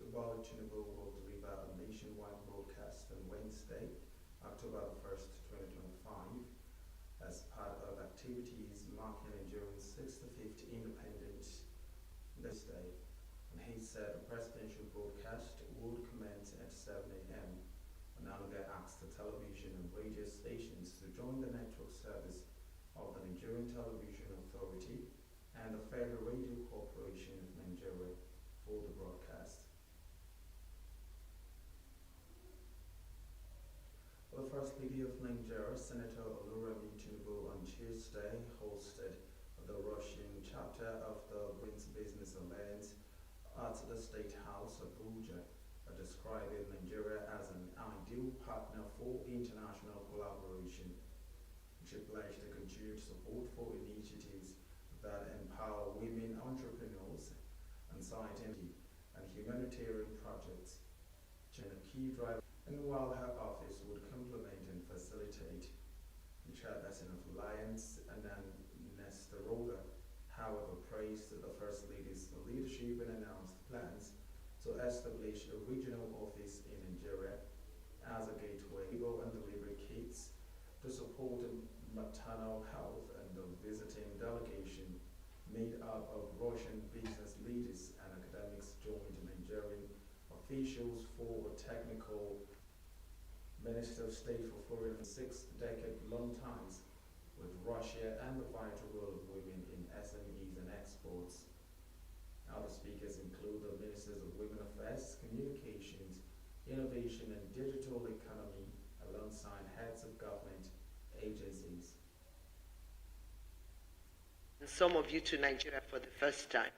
Bola Tinubu will deliver a nationwide broadcast on Wednesday, October 1st, 2025, as part of activities marking Nigeria's 65th Independence Day. And he said the presidential broadcast would commence at 7 a.m. and Ananga asked the television and radio stations to join the network service of the Nigerian Television Authority and the Federal Radio Corporation of Nigeria for the broadcast. The First Lady of Nigeria, Senator Oluremi Tinubu, on Tuesday hosted the Russian chapter of the Business Alliance at the State House, Abuja, describing Nigeria as an ideal partner for international collaboration. She pledged to continue support for initiatives that empower women entrepreneurs and scientific and humanitarian projects, and a key driver. And while her office would complement and facilitate the chairperson of Alliance, and then Nesta Roda, however, praised the First Lady's leadership and announced plans to establish a regional office in Nigeria as a gateway and delivery kits to support maternal health, and the visiting delegation made up of Russian business leaders and academics joined Nigerian officials for a technical Minister of State for Foreign 6-decade-long ties with Russia and the vital role of women in SMEs and exports. Other speakers include the Ministers of Women Affairs, Communications, Innovation and Digital Economy, alongside heads of government agencies. Some of you to Nigeria for the first time.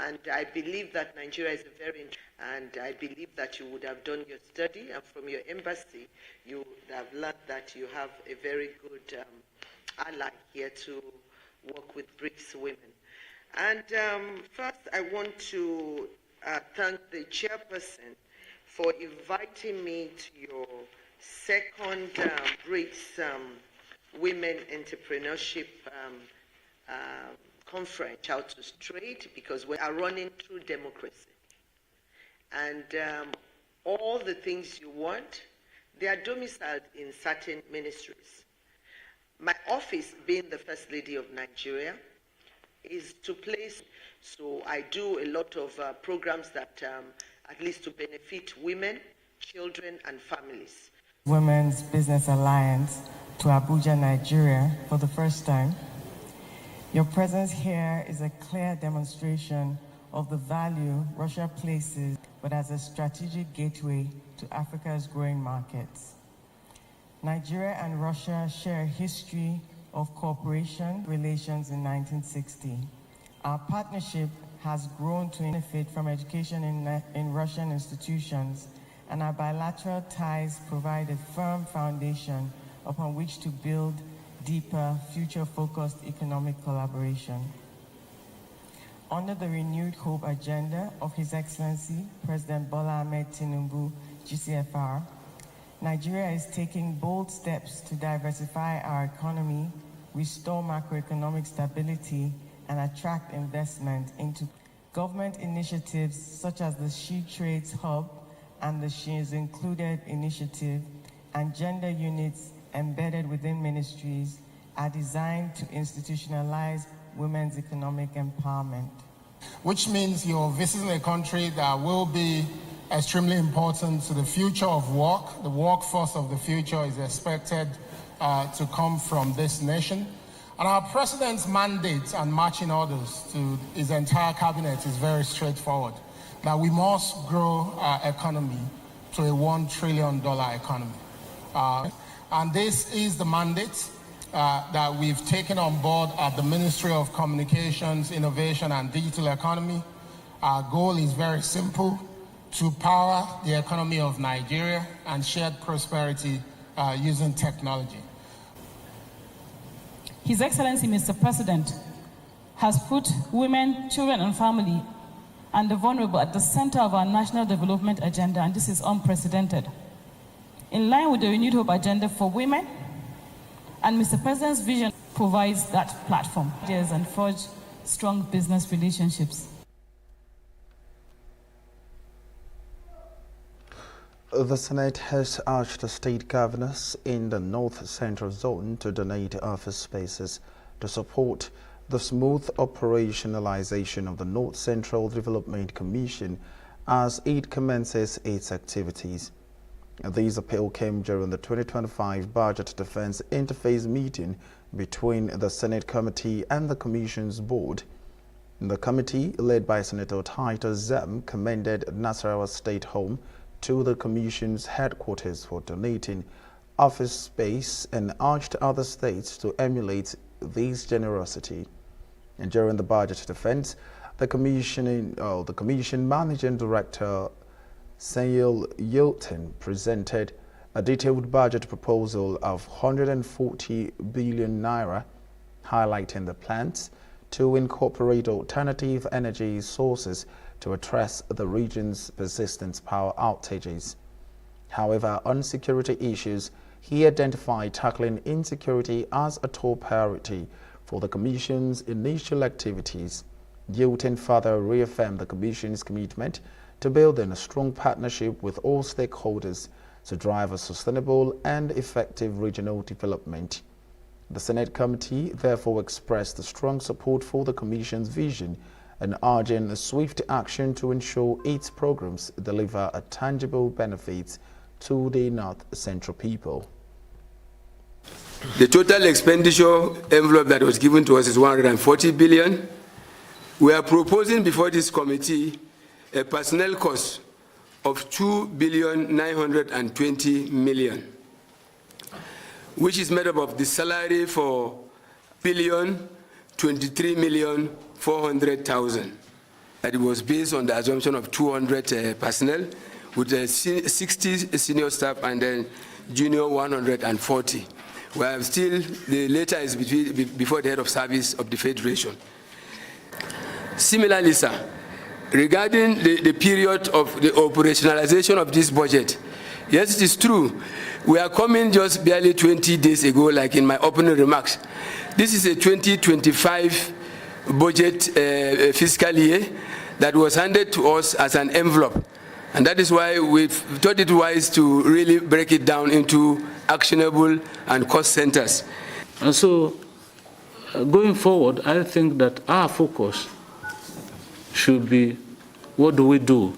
And I believe that Nigeria is and I believe that you would have done your study, and from your embassy, you would have learned that you have a very good ally here to work with BRICS women. And first, I want to thank the chairperson for inviting me to your second BRICS Women Entrepreneurship Conference, How to Trade, because we are running through democracy. And all the things you want, they are domiciled in certain ministries. My office, being the First Lady of Nigeria, is to place, so I do a lot of programs that at least to benefit women, children, and families. Women's Business Alliance to Abuja, Nigeria for the first time. Your presence here is a clear demonstration of the value Russia places, but as a strategic gateway to Africa's growing markets. Nigeria and Russia share a history of cooperation relations in 1960. Our partnership has grown to benefit from education in Russian institutions, and our bilateral ties provide a firm foundation upon which to build deeper, future-focused economic collaboration. Under the renewed hope agenda of His Excellency President Bola Ahmed Tinubu, GCFR, Nigeria is taking bold steps to diversify our economy, restore macroeconomic stability, and attract investment into government initiatives such as the She Trades Hub and the She is Included initiative, and gender units embedded within ministries are designed to institutionalize women's economic empowerment. Which means you're visiting a country that will be extremely important to the future of work. The workforce of the future is expected to come from this nation. And our president's mandate and marching orders to his entire cabinet is very straightforward, that we must grow our economy to a $1 trillion economy. And this is the mandate that we've taken on board at the Ministry of Communications, Innovation and Digital Economy. Our goal is very simple: to power the economy of Nigeria and shared prosperity using technology. His Excellency Mr. President has put women, children and family and the vulnerable at the center of our national development agenda, and this is unprecedented. In line with the renewed hope agenda for women, and Mr. President's vision provides that platform and forge strong business relationships. the Senate has urged the state governors in the North Central Zone to donate office spaces to support the smooth operationalization of the North Central Development Commission as it commences its activities. These appeal came during the 2025 Budget Defense Interface meeting between the Senate Committee and the Commission's board. The committee, led by Senator Titus Zem, commended Nasarawa State Home to the Commission's headquarters for donating office space and urged other states to emulate this generosity. And during the budget defense, the Commission Managing Director Sayil Yilton presented a detailed budget proposal of 140 billion naira, highlighting the plans to incorporate alternative energy sources to address the region's persistent power outages. However, on security issues, he identified tackling insecurity as a top priority for the Commission's initial activities. Yilton further reaffirmed the Commission's commitment to building a strong partnership with all stakeholders to drive a sustainable and effective regional development. The Senate Committee therefore expressed strong support for the Commission's vision and urging a swift action to ensure its programs deliver a tangible benefits to the North Central people. The total expenditure envelope that was given to us is 140 billion. We are proposing before this committee a personnel cost of 2,920 million, which is made up of the salary for 1,023,400,000. That it was based on the assumption of 200 personnel with 60 senior staff and then junior 140. Well, still the latter is before the head of service of the Federation. Similarly, sir, regarding the period of the operationalization of this budget, yes, it is true. We are coming just barely 20 days ago, like in my opening remarks. This is a 2025 budget fiscal year that was handed to us as an envelope. And that is why we thought it wise to really break it down into actionable and cost centers. And so, going forward, I think that our focus should be what do we do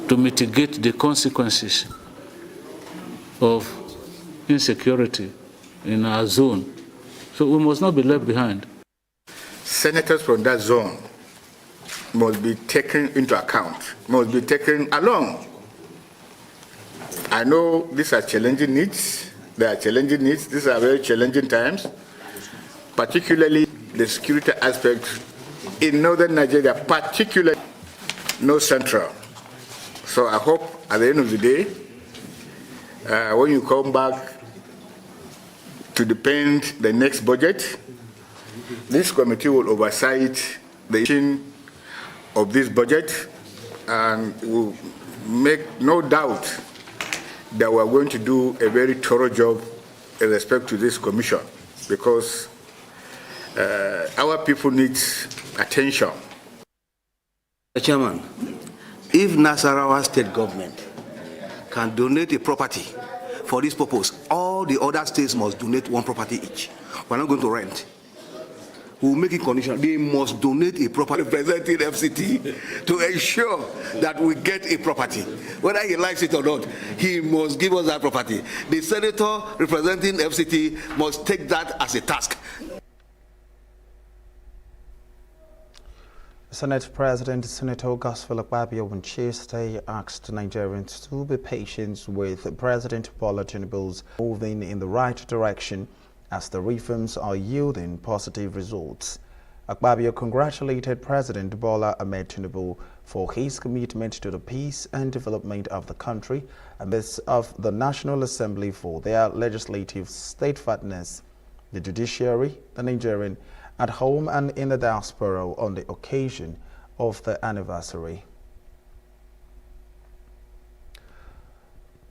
to mitigate the consequences of insecurity in our zone. So we must not be left behind. Senators from that zone must be taken into account, must be taken along. I know these are challenging needs. They are challenging needs. These are very challenging times, particularly the security aspect in northern Nigeria, particularly North Central. So I hope at the end of the day, when you come back to depend the next budget, this committee will oversight the issue of this budget and will make no doubt that we are going to do a very thorough job in respect to this commission, because our people need attention. Chairman, if Nasarawa state government can donate a property for this purpose, all the other states must donate one property each. We're not going to rent. We'll make it conditional. They must donate a property representing FCT to ensure that we get a property. Whether he likes it or not, he must give us that property. The senator representing FCT must take that as a task. Senate President Senator Gospel Akpabio on Tuesday asked Nigerians to be patient with President Bola Tinubu's moving in the right direction as the reforms are yielding positive results. Akpabio congratulated President Bola Ahmed Tinubu for his commitment to the peace and development of the country amidst of the National Assembly for their legislative steadfastness, the judiciary, the Nigerian at home and in the diaspora on the occasion of the anniversary.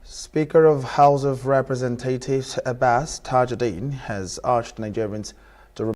Speaker of House of Representatives Abbas Tajuddin has urged Nigerians